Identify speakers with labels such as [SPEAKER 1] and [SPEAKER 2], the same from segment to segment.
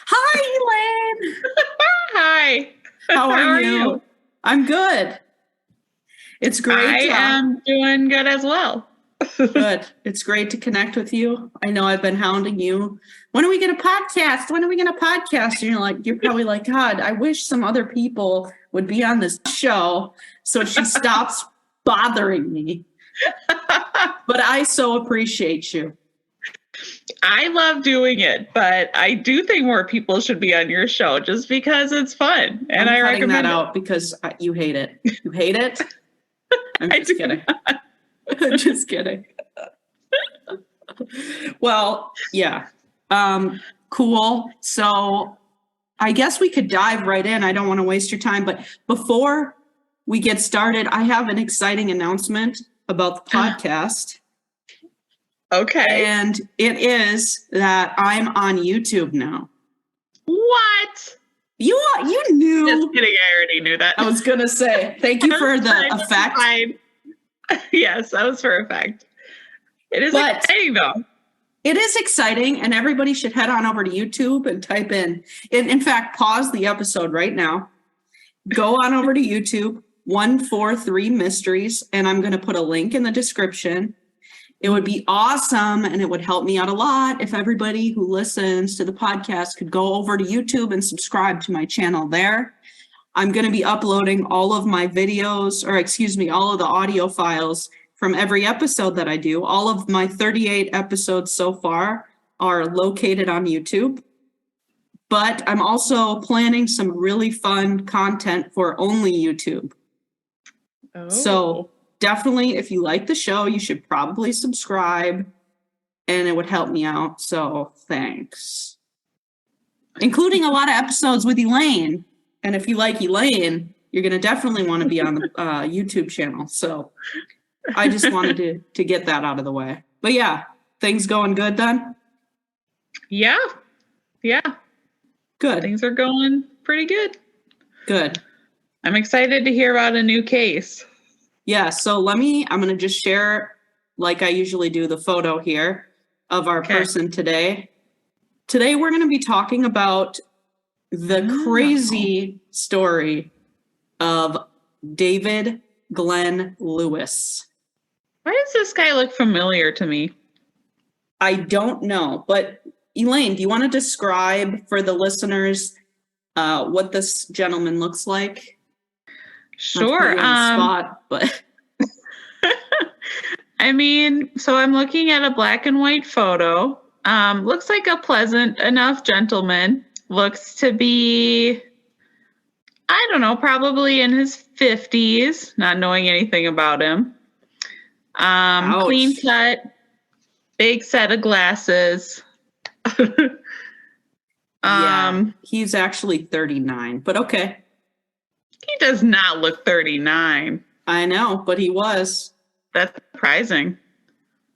[SPEAKER 1] Hi, Elaine.
[SPEAKER 2] Hi.
[SPEAKER 1] How are you? I'm good. It's great.
[SPEAKER 2] I am doing good as well.
[SPEAKER 1] Good. It's great to connect with you. I know I've been hounding you. When are we going to podcast? When are we going to podcast? And you're probably like, God, I wish some other people would be on this show so she stops bothering me. But I so appreciate you.
[SPEAKER 2] I love doing it, but I do think more people should be on your show just because it's fun. And I recommend
[SPEAKER 1] that out because you hate it. You hate it? I'm just kidding. I'm just kidding. Well, yeah. Cool. So I guess we could dive right in. I don't want to waste your time, but before we get started, I have an exciting announcement about the podcast.
[SPEAKER 2] Okay.
[SPEAKER 1] And it is that I'm on YouTube now.
[SPEAKER 2] What?
[SPEAKER 1] You knew.
[SPEAKER 2] Just kidding. I already knew that.
[SPEAKER 1] I was going to say, thank you for the effect.
[SPEAKER 2] Yes, that was for effect. It is exciting, though.
[SPEAKER 1] It is exciting, and everybody should head on over to YouTube and type in fact, pause the episode right now. Go on over to YouTube, 143 Mysteries, and I'm going to put a link in the description. It would be awesome, and it would help me out a lot if everybody who listens to the podcast could go over to YouTube and subscribe to my channel there. I'm going to be uploading all of my videos, all of the audio files from every episode that I do. All of my 38 episodes so far are located on YouTube. But I'm also planning some really fun content for only YouTube. Oh. So definitely, if you like the show, you should probably subscribe, and it would help me out. So thanks. Including a lot of episodes with Elaine. And if you like Elaine, you're going to definitely want to be on the YouTube channel. So I just wanted to get that out of the way. But yeah, things going good then?
[SPEAKER 2] Yeah.
[SPEAKER 1] Good.
[SPEAKER 2] Things are going pretty good.
[SPEAKER 1] Good.
[SPEAKER 2] I'm excited to hear about a new case.
[SPEAKER 1] Yeah, so I'm going to just share, like I usually do, the photo here of our person today. Today, we're going to be talking about the crazy story of David Glen Lewis.
[SPEAKER 2] Why does this guy look familiar to me?
[SPEAKER 1] I don't know, but Elaine, do you want to describe for the listeners what this gentleman looks like?
[SPEAKER 2] Sure.
[SPEAKER 1] Spot, but
[SPEAKER 2] I mean, so I'm looking at a black and white photo. Looks like a pleasant enough gentleman. Looks to be, I don't know, probably in his 50s, not knowing anything about him. Clean cut, big set of glasses.
[SPEAKER 1] Yeah, he's actually 39, but okay.
[SPEAKER 2] He does not look 39.
[SPEAKER 1] I know, but he was.
[SPEAKER 2] That's surprising.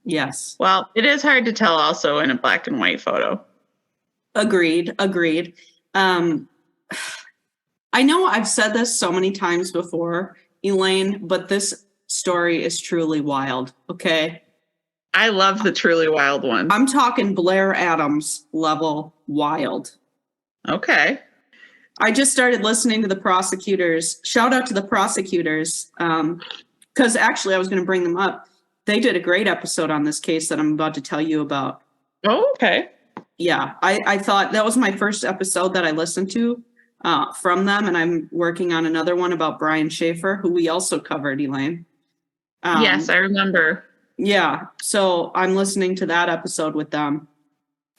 [SPEAKER 1] Yes.
[SPEAKER 2] Well, it is hard to tell also in a black and white photo.
[SPEAKER 1] Agreed. I know I've said this so many times before, Elaine, but this story is truly wild, okay?
[SPEAKER 2] I love the truly wild one.
[SPEAKER 1] I'm talking Blair Adams level wild.
[SPEAKER 2] Okay.
[SPEAKER 1] I just started listening to the prosecutors. Shout out to the prosecutors, because actually I was going to bring them up. They did a great episode on this case that I'm about to tell you about.
[SPEAKER 2] Oh, okay.
[SPEAKER 1] Yeah, I thought that was my first episode that I listened to from them, and I'm working on another one about Brian Schaefer, who we also covered, Elaine.
[SPEAKER 2] Yes, I remember.
[SPEAKER 1] Yeah, so I'm listening to that episode with them,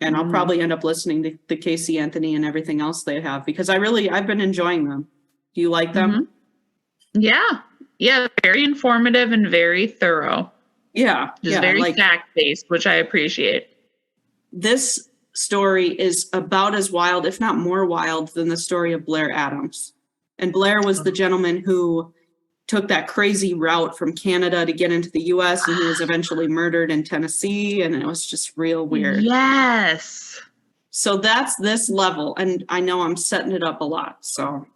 [SPEAKER 1] and I'll probably end up listening to the Casey Anthony and everything else they have, because I've been enjoying them. Do you like them?
[SPEAKER 2] Yeah, very informative and very thorough.
[SPEAKER 1] Yeah,
[SPEAKER 2] Just very fact-based, which I appreciate.
[SPEAKER 1] This story is about as wild, if not more wild, than the story of Blair Adams. And Blair was the gentleman who took that crazy route from Canada to get into the US, and he was eventually murdered in Tennessee, and it was just real weird.
[SPEAKER 2] Yes.
[SPEAKER 1] So that's this level, and I know I'm setting it up a lot. So,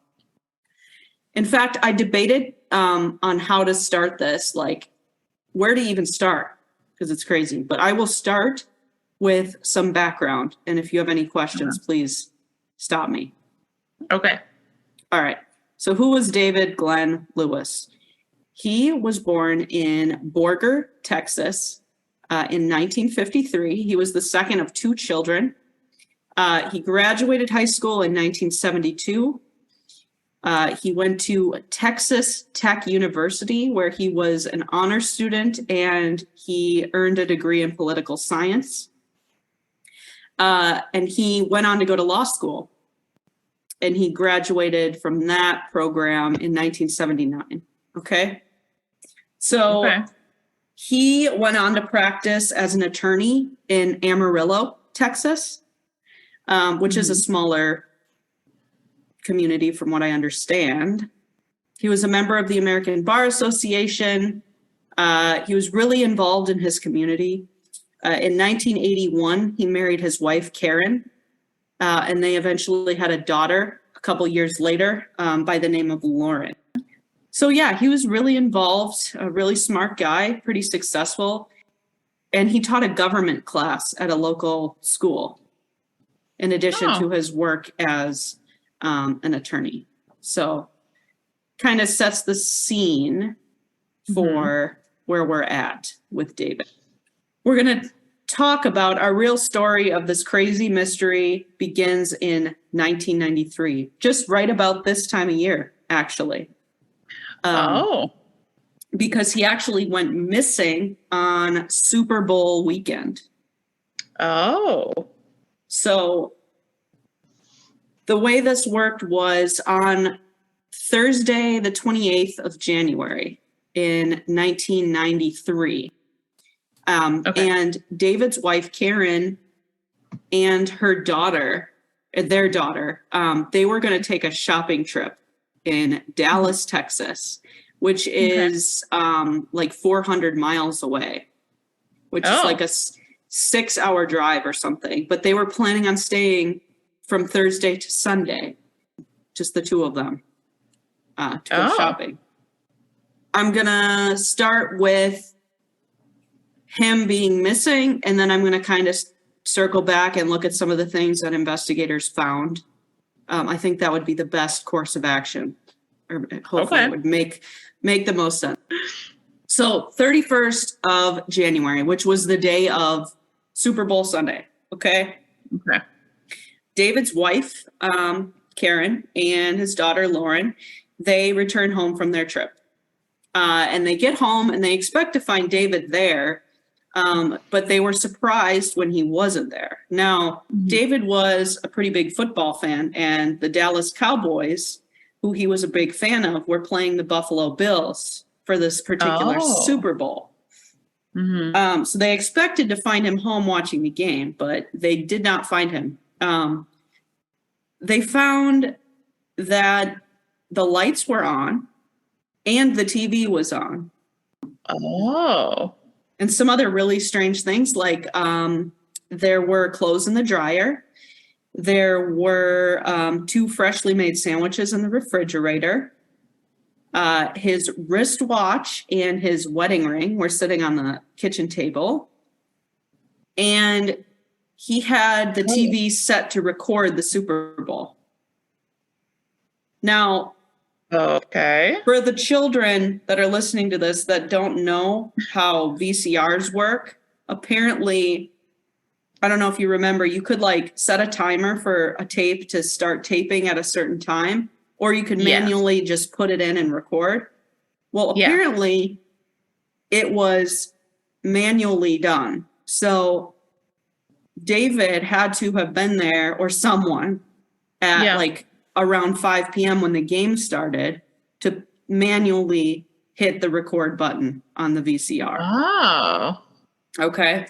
[SPEAKER 1] in fact, I debated on how to start this, like where to even start, because it's crazy. But I will start with some background, and if you have any questions, please stop me.
[SPEAKER 2] Okay.
[SPEAKER 1] All right. So who was David Glen Lewis? He was born in Borger, Texas, in 1953. He was the second of two children. He graduated high school in 1972. He went to Texas Tech University, where he was an honor student, and he earned a degree in political science. And he went on to go to law school. And he graduated from that program in 1979. Okay. So he went on to practice as an attorney in Amarillo, Texas, which is a smaller community from what I understand. He was a member of the American Bar Association. He was really involved in his community. In 1981, he married his wife, Karen. And they eventually had a daughter a couple years later by the name of Lauren. So yeah, he was really involved, a really smart guy, pretty successful. And he taught a government class at a local school in addition to his work as an attorney. So kind of sets the scene for where we're at with David. We're going to talk about our real story of this crazy mystery begins in 1993, just right about this time of year, actually. Because he actually went missing on Super Bowl weekend. So the way this worked was on Thursday, the 28th of January in 1993. And David's wife, Karen, and her daughter, their daughter, they were going to take a shopping trip in Dallas, Texas, which is like 400 miles away, which is like a 6-hour drive or something. But they were planning on staying from Thursday to Sunday, just the two of them, to go shopping. I'm going to start with him being missing, and then I'm going to kind of circle back and look at some of the things that investigators found. I think that would be the best course of action, or hopefully it would make the most sense. So 31st of January, which was the day of Super Bowl Sunday. Okay. David's wife, Karen, and his daughter, Lauren, they return home from their trip. And they get home and they expect to find David there. But they were surprised when he wasn't there. Now, David was a pretty big football fan, and the Dallas Cowboys, who he was a big fan of, were playing the Buffalo Bills for this particular Super Bowl. So they expected to find him home watching the game, but they did not find him. They found that the lights were on and the TV was on. And some other really strange things, like there were clothes in the dryer. There were 2 freshly made sandwiches in the refrigerator. His wristwatch and his wedding ring were sitting on the kitchen table. And he had the TV set to record the Super Bowl. Now, for the children that are listening to this that don't know how VCRs work, apparently, I don't know if you remember, you could like set a timer for a tape to start taping at a certain time, or you could manually just put it in and record. Well, apparently it was manually done. So David had to have been there, or someone, at like around 5 p.m. when the game started, to manually hit the record button on the VCR. Okay.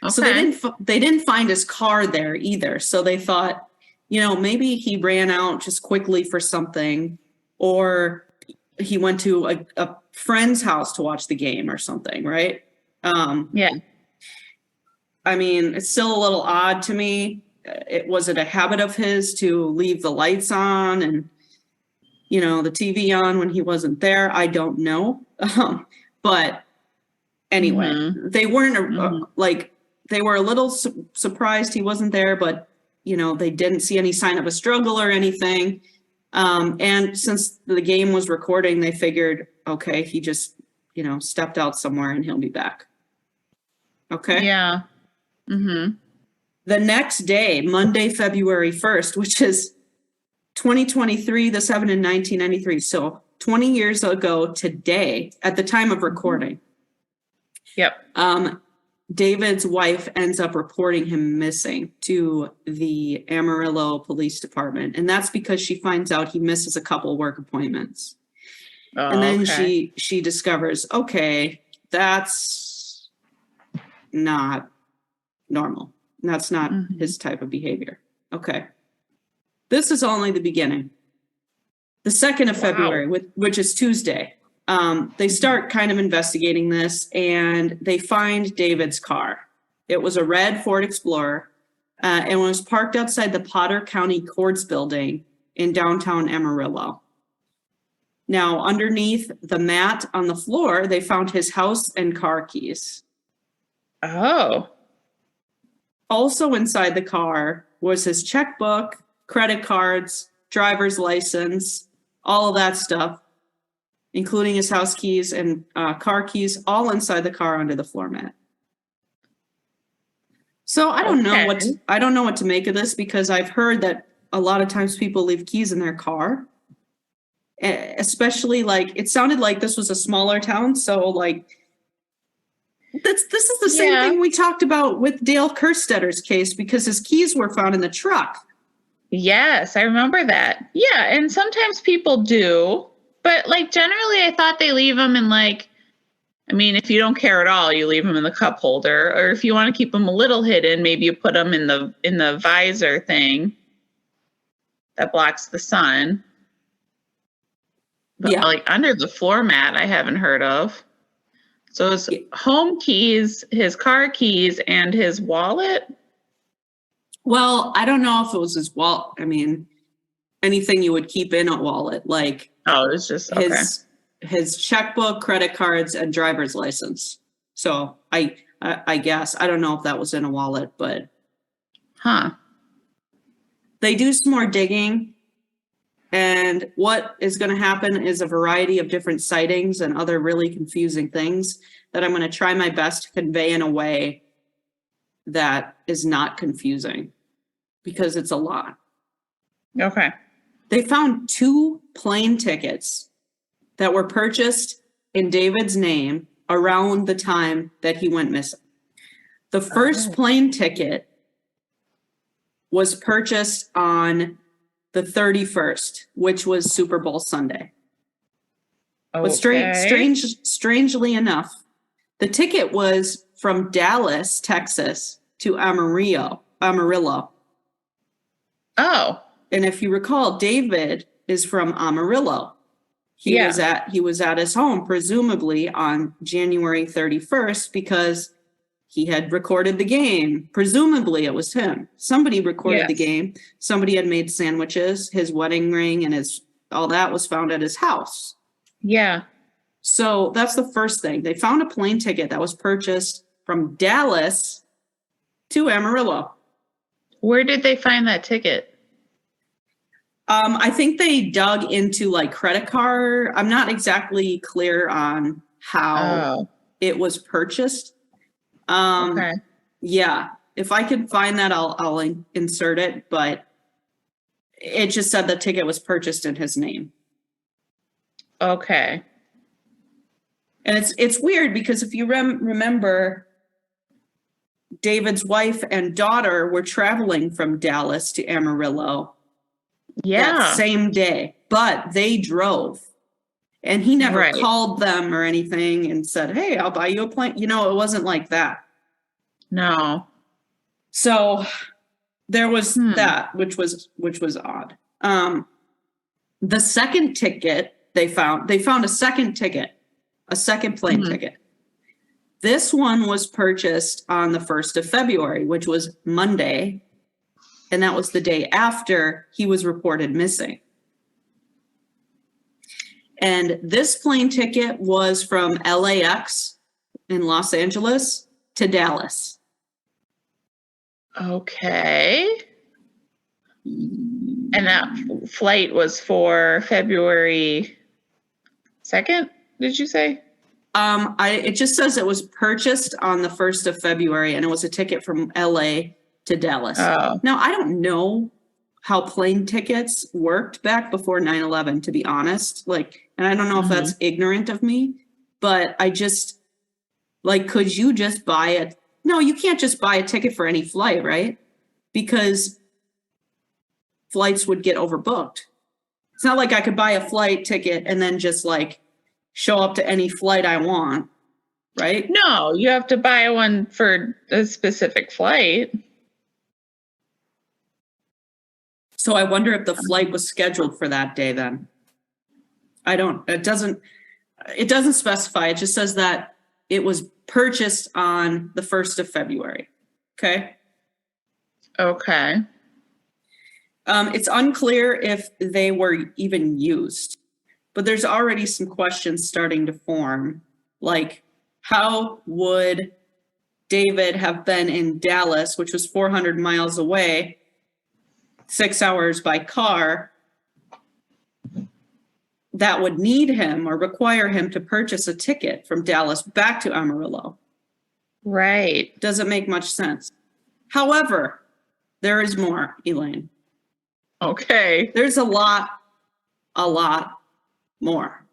[SPEAKER 1] So
[SPEAKER 2] Okay.
[SPEAKER 1] they didn't find his car there either. So they thought, maybe he ran out just quickly for something, or he went to a friend's house to watch the game or something, right?
[SPEAKER 2] Yeah.
[SPEAKER 1] I mean, it's still a little odd to me. Was it a habit of his to leave the lights on and, the TV on when he wasn't there? I don't know. But anyway,
[SPEAKER 2] Mm-hmm.
[SPEAKER 1] they weren't
[SPEAKER 2] Mm-hmm.
[SPEAKER 1] they were a little surprised he wasn't there, but they didn't see any sign of a struggle or anything. And since the game was recording, they figured, okay, he just stepped out somewhere and he'll be back. Okay.
[SPEAKER 2] Yeah. Mm-hmm.
[SPEAKER 1] The next day, Monday, February 1st, which is 2023, this happened in 1993. So 20 years ago today, at the time of recording,
[SPEAKER 2] Yep.
[SPEAKER 1] David's wife ends up reporting him missing to the Amarillo Police Department. And that's because she finds out he misses a couple work appointments. And
[SPEAKER 2] Oh,
[SPEAKER 1] then
[SPEAKER 2] okay.
[SPEAKER 1] she discovers, okay, that's not normal. That's not
[SPEAKER 2] Mm-hmm.
[SPEAKER 1] his type of behavior. Okay. This is only the beginning. The 2nd of February, which is Tuesday, they start kind of investigating this, and they find David's car. It was a red Ford Explorer, and was parked outside the Potter County Courts building in downtown Amarillo. Now, underneath the mat on the floor, they found his house and car keys.
[SPEAKER 2] Oh.
[SPEAKER 1] Also inside the car was his checkbook, credit cards, driver's license, all of that stuff, including his house keys and car keys, all inside the car under the floor mat. So I don't know what to make of this, because I've heard that a lot of times people leave keys in their car, especially it sounded like this was a smaller town. So this is the same thing we talked about with Dale Kerstetter's case, because his keys were found in the truck.
[SPEAKER 2] Yes, I remember that. Yeah, and sometimes people do, but generally I thought they leave them in if you don't care at all, you leave them in the cup holder, or if you want to keep them a little hidden, maybe you put them in the visor thing that blocks the sun. But under the floor mat, I haven't heard of. So his home keys, his car keys, and his wallet.
[SPEAKER 1] Well, I don't know if it was his wallet. I mean, anything you would keep in a wallet,
[SPEAKER 2] it was just
[SPEAKER 1] his checkbook, credit cards, and driver's license. So I guess I don't know if that was in a wallet, but they do some more digging. And what is going to happen is a variety of different sightings and other really confusing things that I'm going to try my best to convey in a way that is not confusing, because it's a lot.
[SPEAKER 2] Okay.
[SPEAKER 1] They found 2 plane tickets that were purchased in David's name around the time that he went missing. The first plane ticket was purchased on the 31st, which was Super Bowl Sunday. But strangely enough, the ticket was from Dallas, Texas to Amarillo.
[SPEAKER 2] Oh.
[SPEAKER 1] And if you recall, David is from Amarillo. He was at his home, presumably on January 31st, because he had recorded the game. Presumably it was him. Somebody recorded the game. Somebody had made sandwiches. His wedding ring and all that was found at his house.
[SPEAKER 2] Yeah.
[SPEAKER 1] So that's the first thing. They found a plane ticket that was purchased from Dallas to Amarillo.
[SPEAKER 2] Where did they find that ticket?
[SPEAKER 1] I think they dug into credit card. I'm not exactly clear on how it was purchased.
[SPEAKER 2] Okay.
[SPEAKER 1] Yeah, if I can find that, I'll insert it. But it just said the ticket was purchased in his name.
[SPEAKER 2] Okay.
[SPEAKER 1] And it's weird, because if you remember, David's wife and daughter were traveling from Dallas to Amarillo that same day, but they drove. And he never called them or anything and said, hey, I'll buy you a plane. It wasn't like that.
[SPEAKER 2] No.
[SPEAKER 1] So there was
[SPEAKER 2] Hmm.
[SPEAKER 1] that, which was odd. The second ticket they found a second ticket, a second plane
[SPEAKER 2] Mhm.
[SPEAKER 1] ticket. This one was purchased on the 1st of February, which was Monday, and that was the day after he was reported missing. And this plane ticket was from LAX in Los Angeles to Dallas.
[SPEAKER 2] Okay. And that flight was for February 2nd, did you say?
[SPEAKER 1] It just says it was purchased on the 1st of February, and it was a ticket from LA to Dallas.
[SPEAKER 2] Oh.
[SPEAKER 1] Now, I don't know how plane tickets worked back before 9/11, to be honest. And I don't know if that's ignorant of me, but I just, could you just buy it? No, you can't just buy a ticket for any flight, right? Because flights would get overbooked. It's not like I could buy a flight ticket and then just show up to any flight I want, right?
[SPEAKER 2] No, you have to buy one for a specific flight.
[SPEAKER 1] So I wonder if the flight was scheduled for that day then. It doesn't specify. It just says that it was purchased on the 1st of February. Okay.
[SPEAKER 2] Okay.
[SPEAKER 1] It's unclear if they were even used, but there's already some questions starting to form. Like, how would David have been in Dallas, which was 400 miles away, 6 hours by car, that would need him or require him to purchase a ticket from Dallas back to Amarillo?
[SPEAKER 2] Right.
[SPEAKER 1] Doesn't make much sense. However, there is more, Elaine.
[SPEAKER 2] Okay.
[SPEAKER 1] There's a lot more.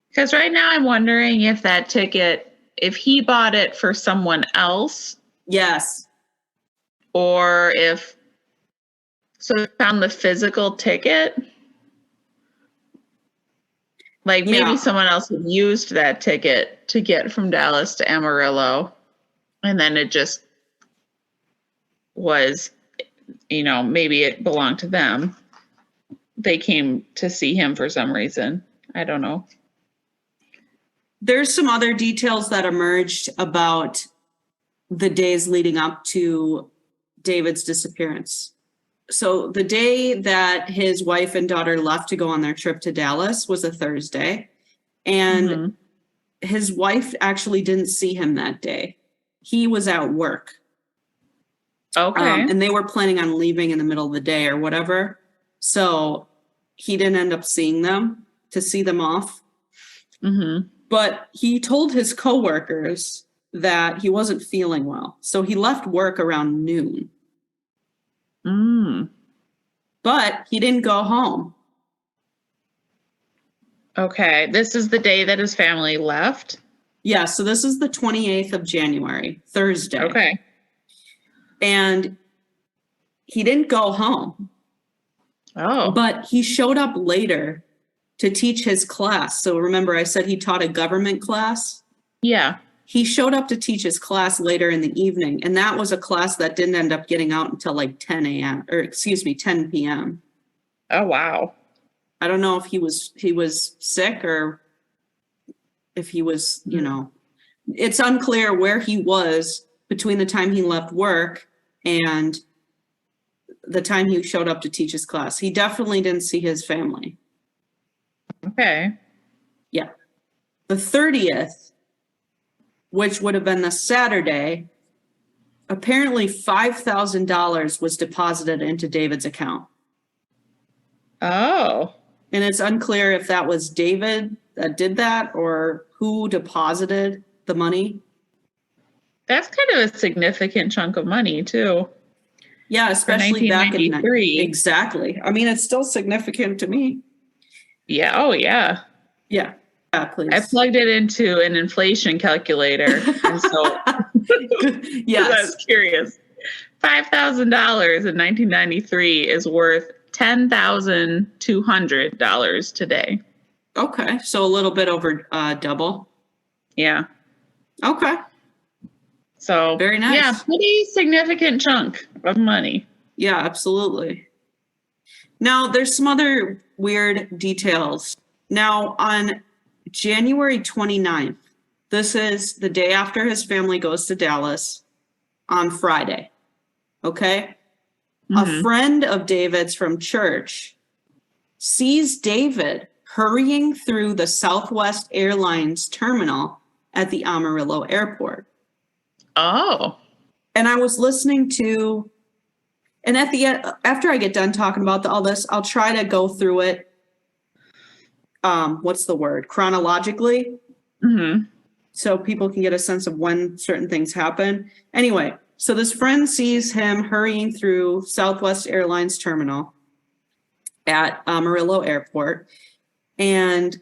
[SPEAKER 2] Because right now I'm wondering if that ticket, if he bought it for someone else.
[SPEAKER 1] Yes.
[SPEAKER 2] Or if, so they found the physical ticket. Maybe someone else had used that ticket to get from Dallas to Amarillo. And then it just was, maybe it belonged to them. They came to see him for some reason. I don't know.
[SPEAKER 1] There's some other details that emerged about the days leading up to David's disappearance. So the day that his wife and daughter left to go on their trip to Dallas was a Thursday. And his wife actually didn't see him that day. He was at work.
[SPEAKER 2] Okay.
[SPEAKER 1] And they were planning on leaving in the middle of the day or whatever. So he didn't end up seeing them to see them off. But he told his coworkers that he wasn't feeling well. So he left work around noon. But he didn't go home.
[SPEAKER 2] Okay. This is the day that his family left?
[SPEAKER 1] Yeah, so this is the 28th of January, Thursday.
[SPEAKER 2] Okay.
[SPEAKER 1] And he didn't go home.
[SPEAKER 2] Oh.
[SPEAKER 1] But he showed up later to teach his class. So remember, I said he taught a government class?
[SPEAKER 2] Yeah.
[SPEAKER 1] He showed up to teach his class later in the evening. And that was a class that didn't end up getting out until 10 p.m.
[SPEAKER 2] Oh, wow.
[SPEAKER 1] I don't know if he was sick or if he was, it's unclear where he was between the time he left work and the time he showed up to teach his class. He definitely didn't see his family.
[SPEAKER 2] Okay.
[SPEAKER 1] Yeah. The 30th, which would have been the Saturday, apparently $5,000 was deposited into David's account.
[SPEAKER 2] Oh.
[SPEAKER 1] And it's unclear if that was David that did that or who deposited the money.
[SPEAKER 2] That's kind of a significant chunk of money, too.
[SPEAKER 1] Yeah, especially back in
[SPEAKER 2] 1993.
[SPEAKER 1] Exactly. I mean, it's still significant to me.
[SPEAKER 2] Yeah. Oh, yeah.
[SPEAKER 1] Yeah. Please.
[SPEAKER 2] I plugged it into an inflation calculator. And so
[SPEAKER 1] yes.
[SPEAKER 2] I was curious. $5,000 in 1993 is worth $10,200 today.
[SPEAKER 1] Okay. So a little bit over double.
[SPEAKER 2] Yeah.
[SPEAKER 1] Okay.
[SPEAKER 2] So
[SPEAKER 1] Very nice.
[SPEAKER 2] Yeah, pretty significant chunk of money.
[SPEAKER 1] Yeah, absolutely. Now, there's some other weird details. Now, on January 29th, this is the day after his family goes to Dallas, on Friday. Okay? A friend of David's from church sees David hurrying through the Southwest Airlines terminal at the Amarillo airport.
[SPEAKER 2] Oh.
[SPEAKER 1] And I was listening to, and at the end, after I get done talking about all this, I'll try to go through it. What's the word? Chronologically. So people can get a sense of when certain things happen. Anyway, so this friend sees him hurrying through Southwest Airlines terminal at Amarillo Airport. And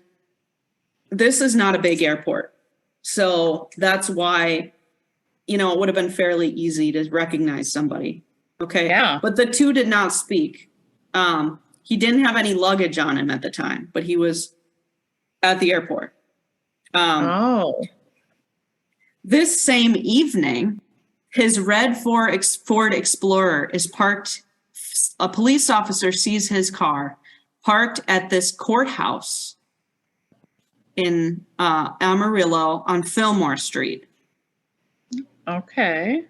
[SPEAKER 1] this is not a big airport. So that's why, it would have been fairly easy to recognize somebody. Okay.
[SPEAKER 2] Yeah.
[SPEAKER 1] But the two did not speak. He didn't have any luggage on him at the time, but he was at the airport. This same evening, his red Ford Explorer is parked. A police officer sees his car parked at this courthouse in Amarillo on Fillmore Street.
[SPEAKER 2] Okay.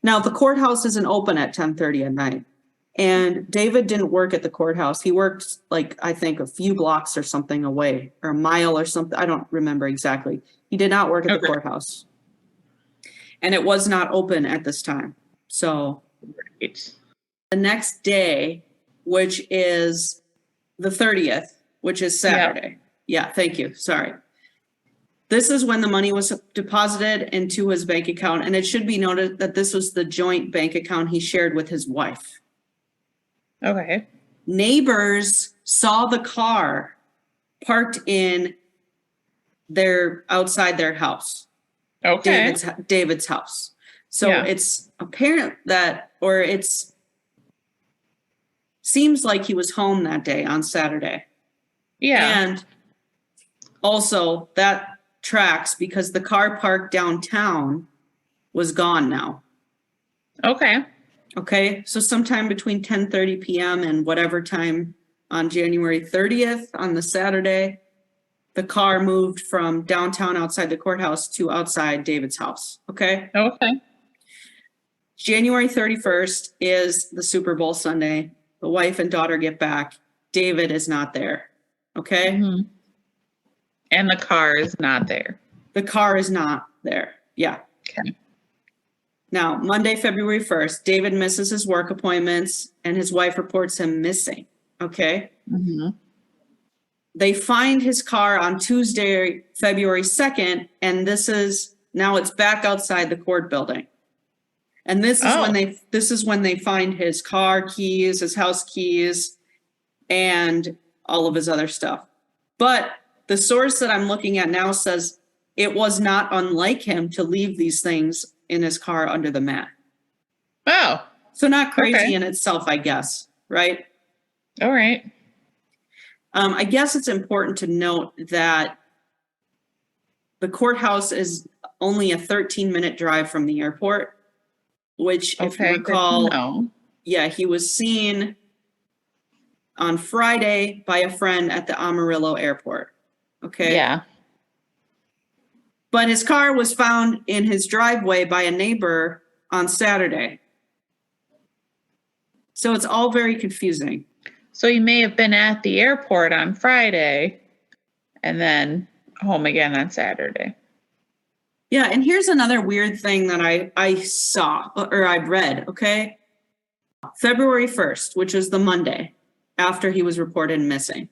[SPEAKER 1] Now, the courthouse isn't open at 10:30 at night. And David didn't work at the courthouse. He worked, I think, a few blocks or something away, or a mile or something. I don't remember exactly. He did not work at the courthouse. And it was not open at this time. So the next day, which is the 30th, which is Saturday. Yeah, thank you. Sorry. This is when the money was deposited into his bank account. And it should be noted that this was the joint bank account he shared with his wife.
[SPEAKER 2] Okay.
[SPEAKER 1] Neighbors saw the car parked in outside their house.
[SPEAKER 2] Okay.
[SPEAKER 1] David's house. So it's apparent that, or it's seems like he was home that day on Saturday.
[SPEAKER 2] Yeah.
[SPEAKER 1] And also that tracks because the car parked downtown was gone now.
[SPEAKER 2] Okay.
[SPEAKER 1] Okay. So sometime between 10:30 p.m. and whatever time on January 30th on the Saturday, the car moved from downtown outside the courthouse to outside David's house. Okay.
[SPEAKER 2] Okay.
[SPEAKER 1] January 31st is the Super Bowl Sunday. The wife and daughter get back. David is not there. Okay.
[SPEAKER 2] And the car is not there.
[SPEAKER 1] The car is not there. Yeah.
[SPEAKER 2] Okay.
[SPEAKER 1] Now, Monday, February 1st, David misses his work appointments and his wife reports him missing. Okay. They find his car on Tuesday, February 2nd, and now it's back outside the court building. And this is when they find his car keys, his house keys, and all of his other stuff. But the source that I'm looking at now says it was not unlike him to leave these things in his car under the mat.
[SPEAKER 2] Oh.
[SPEAKER 1] So not crazy in itself, I guess, right?
[SPEAKER 2] All right.
[SPEAKER 1] I guess it's important to note that the courthouse is only a 13-minute drive from the airport, which, if you recall, he was seen on Friday by a friend at the Amarillo airport. Okay.
[SPEAKER 2] Yeah.
[SPEAKER 1] But his car was found in his driveway by a neighbor on Saturday. So it's all very confusing.
[SPEAKER 2] So he may have been at the airport on Friday and then home again on Saturday.
[SPEAKER 1] Yeah, and here's another weird thing that I saw or I've read, okay? February 1st, which was the Monday after he was reported missing.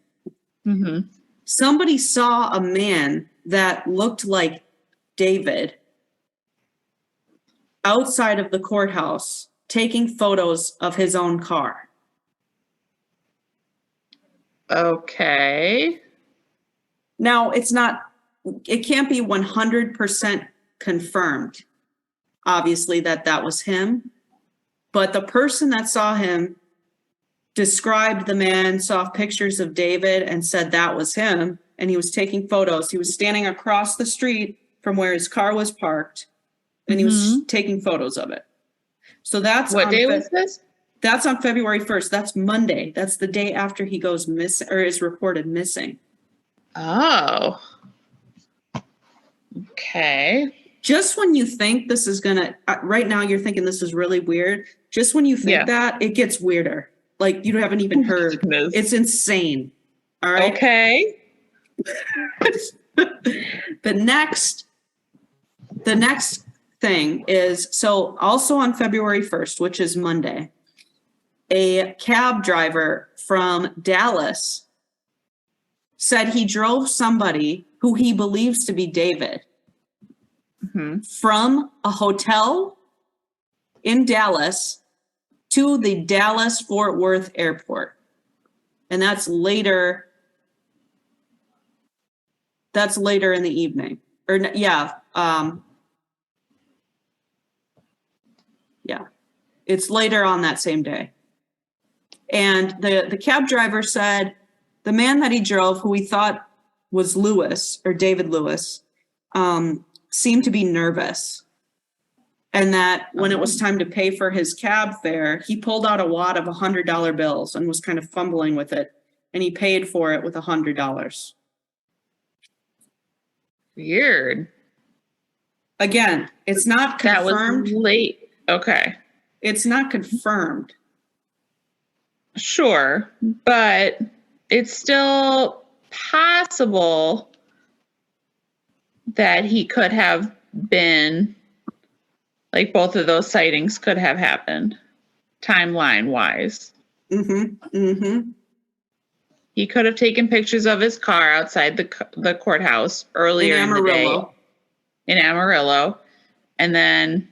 [SPEAKER 1] Somebody saw a man that looked like David outside of the courthouse taking photos of his own car.
[SPEAKER 2] Okay.
[SPEAKER 1] Now, it can't be 100% confirmed, obviously, that was him. But the person that saw him described the man, saw pictures of David, and said that was him. And he was taking photos. He was standing across the street from where his car was parked, and he was taking photos of it. So that's
[SPEAKER 2] what day was this?
[SPEAKER 1] That's on February 1st. That's Monday. That's the day after he goes missing or is reported missing.
[SPEAKER 2] Oh. Okay.
[SPEAKER 1] Just when you think this is going to, right now you're thinking this is really weird. Just when you think that, it gets weirder. Like you haven't even heard. It's insane. All right.
[SPEAKER 2] Okay.
[SPEAKER 1] The next thing is, so also on February 1st, which is Monday, a cab driver from Dallas said he drove somebody who he believes to be David from a hotel in Dallas to the Dallas-Fort Worth airport. And that's later in the evening. It's later on that same day. And the cab driver said the man that he drove, who he thought was Lewis or David Lewis, seemed to be nervous. And that when it was time to pay for his cab fare, he pulled out a wad of $100 bills and was kind of fumbling with it. And he paid for it with $100.
[SPEAKER 2] Weird.
[SPEAKER 1] Again, it's not confirmed.
[SPEAKER 2] That was late. Okay.
[SPEAKER 1] It's not confirmed.
[SPEAKER 2] Sure, but it's still possible that he could have been, like both of those sightings could have happened timeline wise. He could have taken pictures of his car outside the courthouse earlier in the day in Amarillo, and then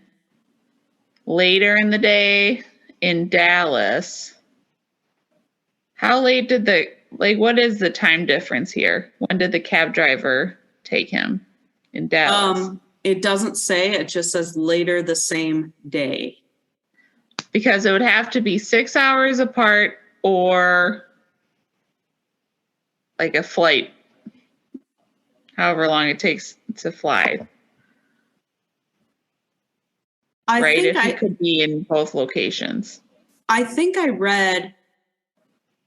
[SPEAKER 2] later in the day in Dallas. How late did what is the time difference here? When did the cab driver take him in Dallas?
[SPEAKER 1] It doesn't say, it just says later the same day.
[SPEAKER 2] Because it would have to be 6 hours apart or like a flight, however long it takes to fly. It could be in both locations.
[SPEAKER 1] I think I read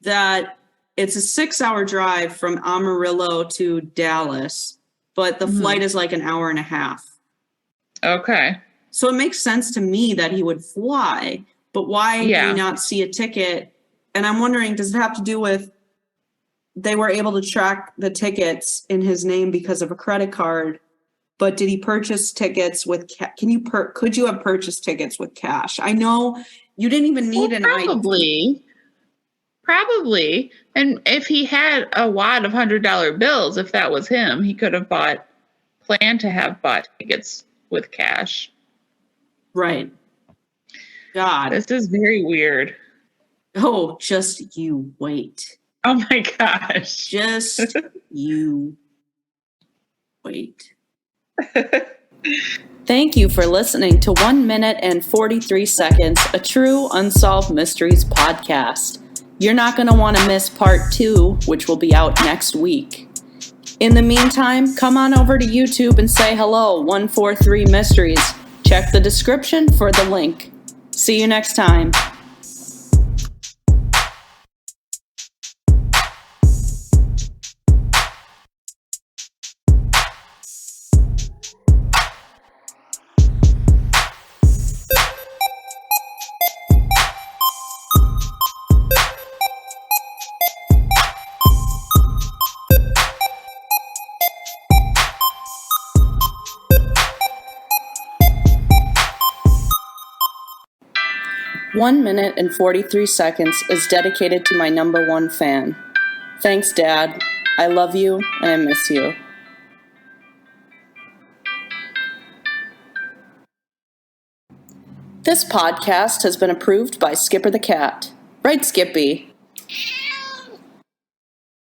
[SPEAKER 1] that it's a 6-hour drive from Amarillo to Dallas, but the flight is like an hour and a half.
[SPEAKER 2] Okay.
[SPEAKER 1] So it makes sense to me that he would fly, but why do you not see a ticket? And I'm wondering, does it have to do with they were able to track the tickets in his name because of a credit card, but did he purchase tickets with could you have purchased tickets with cash? I know you didn't even need an ID.
[SPEAKER 2] Probably. And if he had a wad of $100 bills, if that was him, he could have planned to have bought tickets with cash.
[SPEAKER 1] Right. God.
[SPEAKER 2] This is very weird.
[SPEAKER 1] Oh, just you wait.
[SPEAKER 2] Oh my gosh.
[SPEAKER 1] Just you wait. Thank you for listening to 1 minute and 43 seconds, a true Unsolved Mysteries podcast. You're not going to want to miss part 2, which will be out next week. In the meantime, come on over to YouTube and say hello, 143 Mysteries. Check the description for the link. See you next time. One minute and 43 seconds is dedicated to my number 1 fan. Thanks, Dad. I love you and I miss you. This podcast has been approved by Skipper the Cat. Right, Skippy?